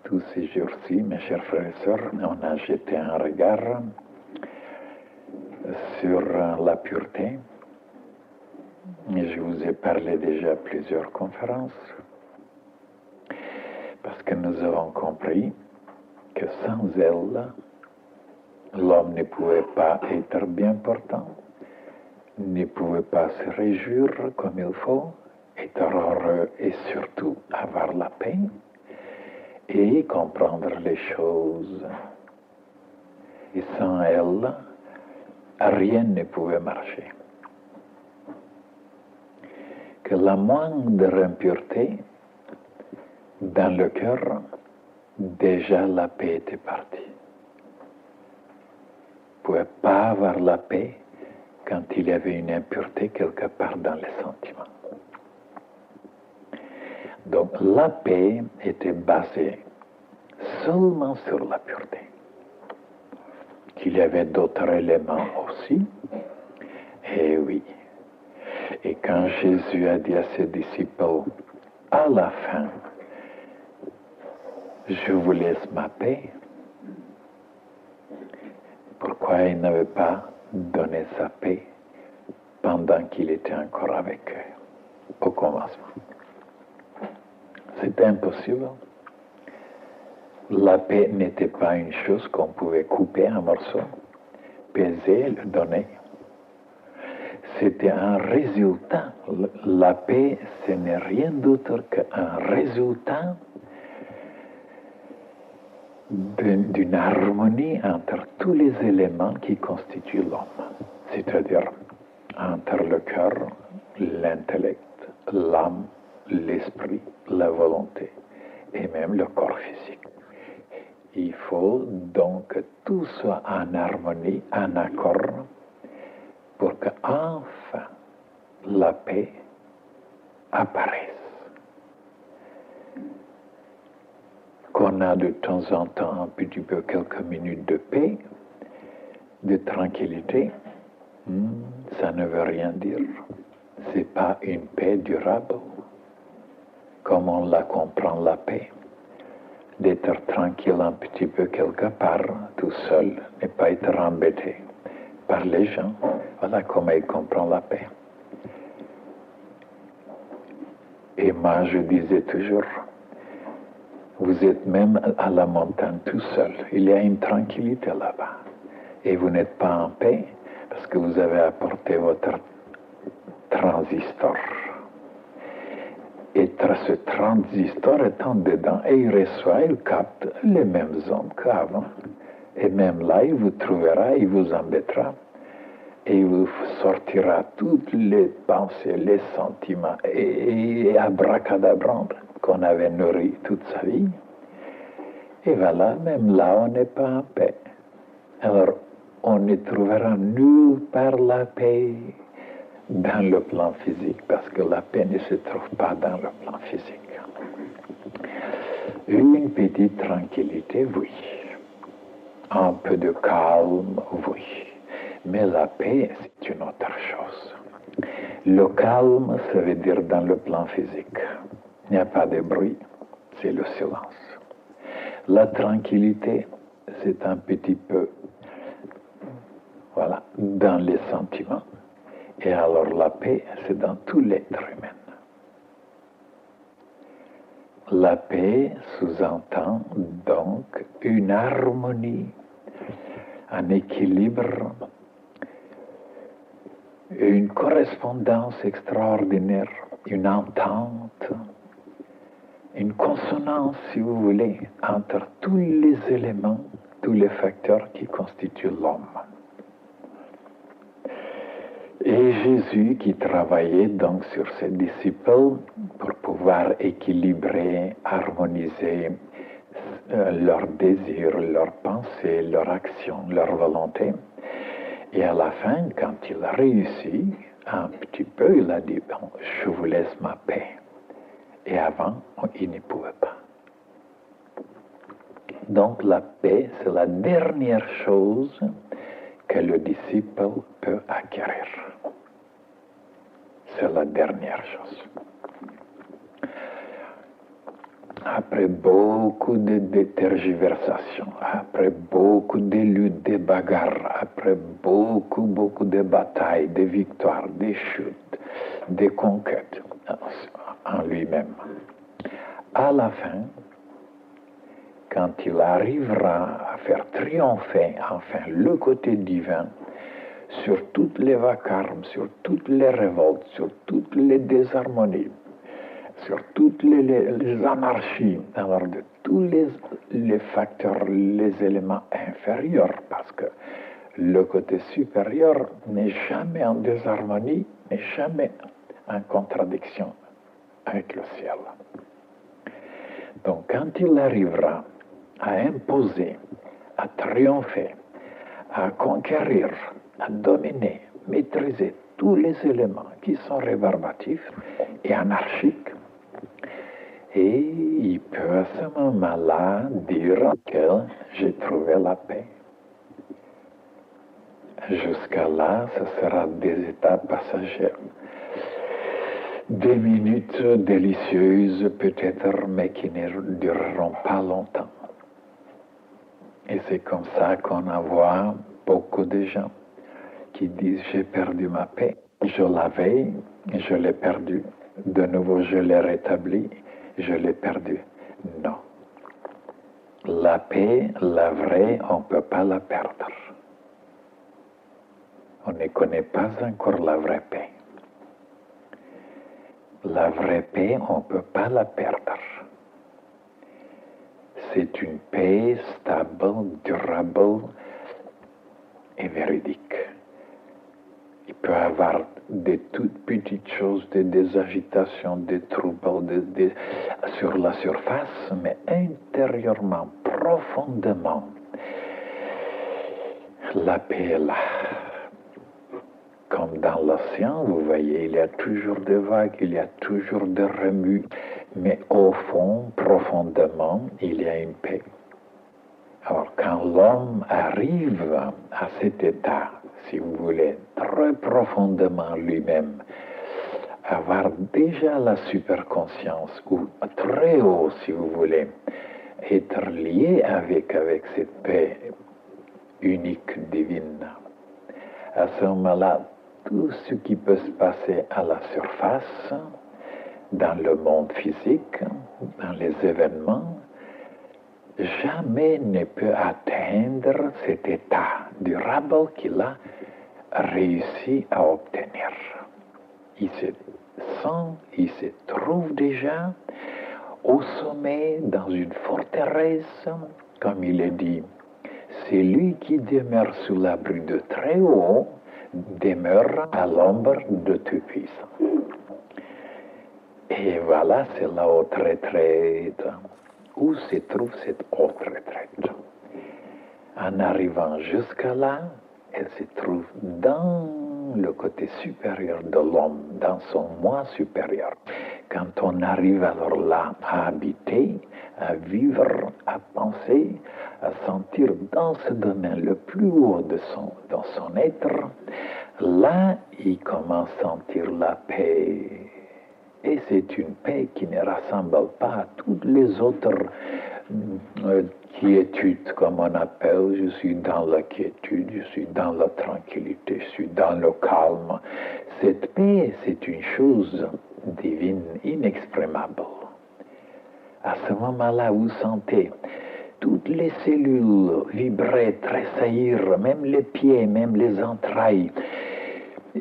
tous ces jours-ci, mes chers frères et sœurs, on a jeté un regard sur la pureté. Et je vous ai parlé déjà à plusieurs conférences, parce que nous avons compris que sans elle, l'homme ne pouvait pas être bien portant, ne pouvait pas se réjouir comme il faut, être heureux et surtout avoir la paix et comprendre les choses. Et sans elle, rien ne pouvait marcher. Que la moindre impureté dans le cœur, déjà la paix était partie. On ne pouvait pas avoir la paix quand il y avait une impureté quelque part dans les sentiments. Donc la paix était basée seulement sur la pureté. Qu'il y avait d'autres éléments aussi, et oui. Et quand Jésus a dit à ses disciples, à la fin, je vous laisse ma paix, pourquoi il n'avait pas donné sa paix pendant qu'il était encore avec eux, au commencement? C'était impossible. La paix n'était pas une chose qu'on pouvait couper en morceaux, peser et le donner. C'était un résultat. La paix, ce n'est rien d'autre qu'un résultat d'une harmonie entre tous les éléments qui constituent l'homme, c'est-à-dire entre le cœur, l'intellect, l'âme, l'esprit, la volonté et même le corps physique. Il faut donc que tout soit en harmonie, en accord, pour que enfin la paix apparaisse. Qu'on a de temps en temps un petit peu quelques minutes de paix, de tranquillité, ça ne veut rien dire. C'est pas une paix durable, comme on la comprend la paix. D'être tranquille un petit peu quelque part, tout seul, ne pas être embêté par les gens. Voilà comment il comprend la paix. Et moi, je disais toujours, vous êtes même à la montagne tout seul. Il y a une tranquillité là-bas. Et vous n'êtes pas en paix parce que vous avez apporté votre transistor. Et ce transistor étant dedans, et il reçoit, il capte les mêmes ondes qu'avant. Et même là, il vous trouvera, il vous embêtera. Et il vous sortira toutes les pensées, les sentiments et abracadabrantes qu'on avait nourri toute sa vie. Et voilà, même là, on n'est pas en paix. Alors, on ne trouvera nulle part la paix dans le plan physique, parce que la paix ne se trouve pas dans le plan physique. Une petite tranquillité, oui. Un peu de calme, oui. Mais la paix, c'est une autre chose. Le calme, ça veut dire dans le plan physique. Il n'y a pas de bruit, c'est le silence. La tranquillité, c'est un petit peu, voilà, dans les sentiments. Et alors la paix, c'est dans tout l'être humain. La paix sous-entend donc une harmonie, un équilibre, une correspondance extraordinaire, une entente, une consonance, si vous voulez, entre tous les éléments, tous les facteurs qui constituent l'homme. Et Jésus qui travaillait donc sur ses disciples pour pouvoir équilibrer, harmoniser leurs désirs, leurs pensées, leurs actions, leur volonté. Et à la fin, quand il a réussi, un petit peu, il a dit, bon, je vous laisse ma paix. Et avant, il ne pouvait pas. Donc la paix, c'est la dernière chose que le disciple peut acquérir. C'est la dernière chose. après beaucoup de tergiversations, après beaucoup de luttes, de bagarres, après beaucoup de batailles, de victoires, des chutes, des conquêtes en lui-même, à la fin, quand il arrivera à faire triompher enfin le côté divin sur toutes les vacarmes, sur toutes les révoltes, sur toutes les désharmonies, sur toutes les anarchies, alors de tous les facteurs, les éléments inférieurs, parce que le côté supérieur n'est jamais en désharmonie, n'est jamais en contradiction avec le ciel. Donc quand il arrivera à imposer, à triompher, à conquérir, à dominer, maîtriser tous les éléments qui sont rébarbatifs et anarchiques, et il peut à ce moment-là dire que j'ai trouvé la paix. Jusqu'à là, ce sera des étapes passagères. Des minutes délicieuses peut-être, mais qui ne dureront pas longtemps. Et c'est comme ça qu'on en voit beaucoup de gens qui disent « j'ai perdu ma paix, je l'avais, je l'ai perdue, de nouveau je l'ai rétablie, je l'ai perdue ». Non. La paix, la vraie, on ne peut pas la perdre. On ne connaît pas encore la vraie paix. La vraie paix, on ne peut pas la perdre. C'est une paix stable, durable et véridique. Il peut y avoir des toutes petites choses, des agitations, des troubles sur la surface, mais intérieurement, profondément, la paix est là. Comme dans l'océan, vous voyez, il y a toujours des vagues, il y a toujours des remue, mais au fond, profondément, il y a une paix. Alors, quand l'homme arrive à cet état, si vous voulez, très profondément lui-même, avoir déjà la superconscience, ou très haut, si vous voulez, être lié avec cette paix unique, divine, à ce moment-là, tout ce qui peut se passer à la surface, dans le monde physique, dans les événements, jamais ne peut atteindre cet état durable qu'il a réussi à obtenir. Il se sent, il se trouve déjà au sommet, dans une forteresse, comme il est dit. C'est lui qui demeure sous l'abri de très haut, demeure à l'ombre de Tout-Puissant. Et voilà, c'est la haute retraite. Où se trouve cette haute retraite? En arrivant jusqu'à là, elle se trouve dans le côté supérieur de l'homme, dans son moi supérieur. Quand on arrive alors là à habiter, à vivre, à penser, à sentir dans ce domaine le plus haut dans son être, là, il commence à sentir la paix. Et c'est une paix qui ne rassemble pas à toutes les autres quiétudes, comme on appelle. Je suis dans la quiétude, je suis dans la tranquillité, je suis dans le calme. Cette paix, c'est une chose divine, inexprimable. À ce moment-là, vous sentez toutes les cellules vibrer, tressaillir, même les pieds, même les entrailles,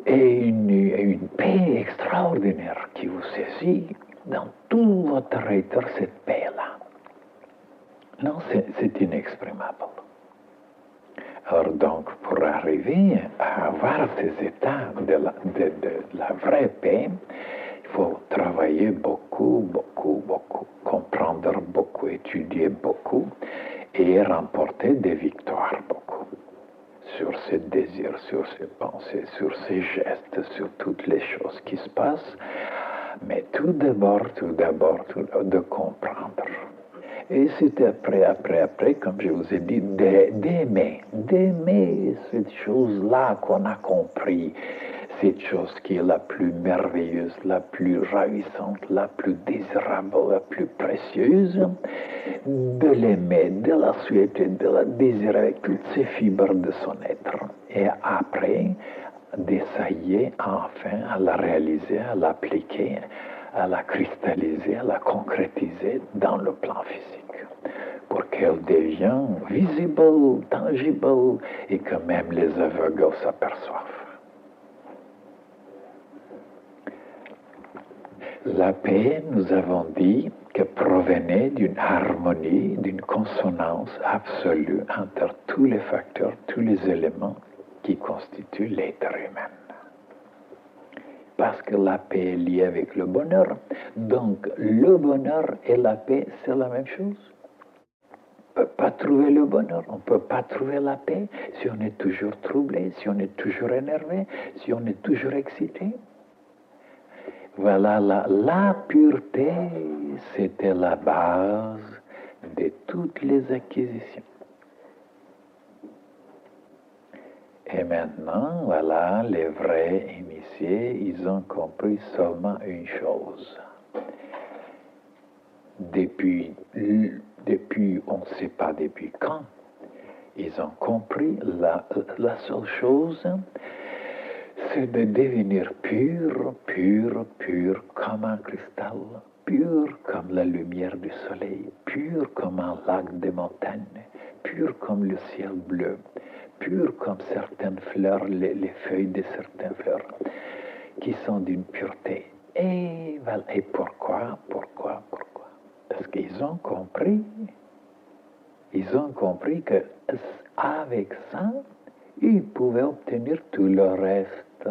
et une paix extraordinaire qui vous saisit dans tout votre être, cette paix-là. Non, c'est inexprimable. Alors donc, pour arriver à avoir ces états de la vraie paix, il faut travailler beaucoup, comprendre beaucoup, étudier beaucoup et remporter des victoires beaucoup. Sur ses désirs, sur ses pensées, sur ses gestes, sur toutes les choses qui se passent, mais tout d'abord, de comprendre. Et c'est après, comme je vous ai dit, d'aimer cette chose-là qu'on a compris, cette chose qui est la plus merveilleuse, la plus ravissante, la plus désirable, la plus précieuse, de l'aimer, de la souhaiter, de la désirer avec toutes ses fibres de son être. Et après, d'essayer enfin à la réaliser, à l'appliquer, à la cristalliser, à la concrétiser dans le plan physique, pour qu'elle devienne visible, tangible, et que même les aveugles s'aperçoivent. La paix, nous avons dit, que provenait d'une harmonie, d'une consonance absolue entre tous les facteurs, tous les éléments qui constituent l'être humain. Parce que la paix est liée avec le bonheur, donc le bonheur et la paix, c'est la même chose. On ne peut pas trouver le bonheur, on ne peut pas trouver la paix si on est toujours troublé, si on est toujours énervé, si on est toujours excité. Voilà, la pureté, c'était la base de toutes les acquisitions. Et maintenant, voilà, les vrais initiés, ils ont compris seulement une chose. Depuis on ne sait pas depuis quand, ils ont compris la seule chose, c'est de devenir pur comme un cristal, pur comme la lumière du soleil, pur comme un lac de montagne, pur comme le ciel bleu, pur comme certaines fleurs, les feuilles de certaines fleurs, qui sont d'une pureté. Et pourquoi? Parce qu'ils ont compris que avec ça, ils pouvaient obtenir tout le reste.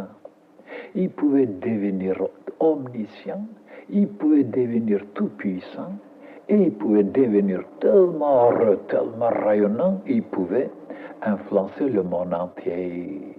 Ils pouvaient devenir omniscients, ils pouvaient devenir tout-puissants, et ils pouvaient devenir tellement heureux, tellement rayonnants, ils pouvaient influencer le monde entier.